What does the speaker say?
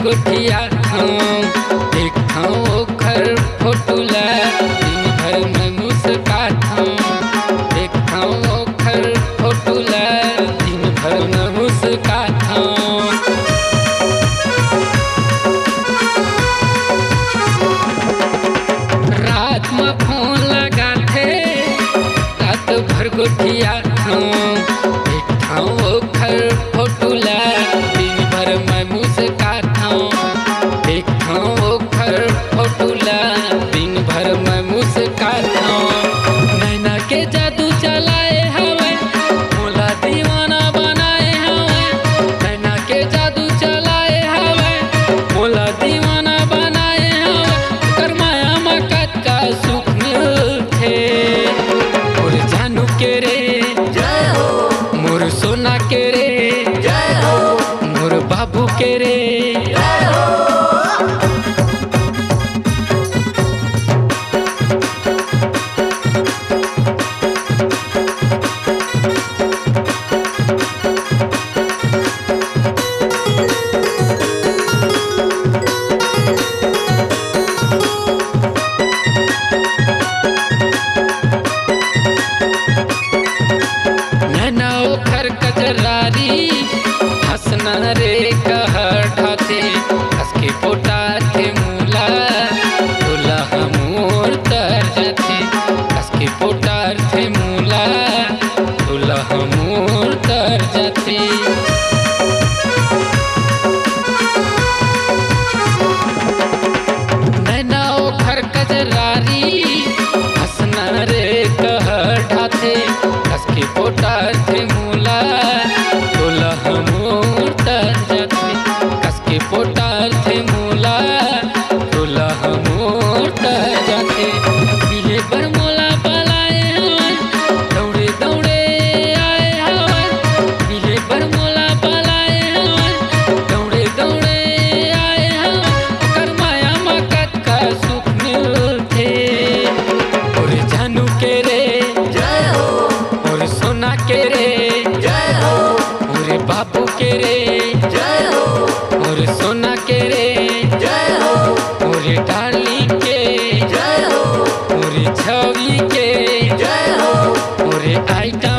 गोठिया देखा ओखर फोटुला दिन भर में मुस्काता देखा ओखर फोटुला दिन भर में मुस्काता। रात में फोन लगा थे रात भर गोठिया देखा ओखर फोटुला दिन भर में मुस्काता देखा ओखर फोटुला दिन भर में मुस्काता। नैना के जादू चलाए हवे मोला दीवाना बनाए हवे नैना के जादू चलाए हवे मोला दीवाना बनाए हवे कर माया मकत का सुख मिलते मोर जानू के रे जय हो मोर सोना के रे जय हो मोर बाबू के रे जय हो। नैना ओखर कजरारी हंसना रे कहर ठाते हंसके पोटा थे मूला दूल्हा हमोर तर जाते हंसके पोटा थे मूला दूल्हा हमोर तर जाते। नैना ओखर कजरारी हंसना रे कहर ठाते हंसके पोटा थे मूला दूल्हा हमोर तर जाते कसके पोटा थे मूला दूल्हा हमोर तर जाते। मिले पर मोला पलाए हवन दौड़े दौड़े आए हवन मिले पर मोला पलाए हवन दौड़े दौड़े आए हवन कर माया मकत का सुख मिलते और जानू के रे जय हो और सोना के रे जय हो और बाबू के रे जय हो और सोना के रे जय हो और डार्लिंग के जय हो और छवि के जय हो और आइटम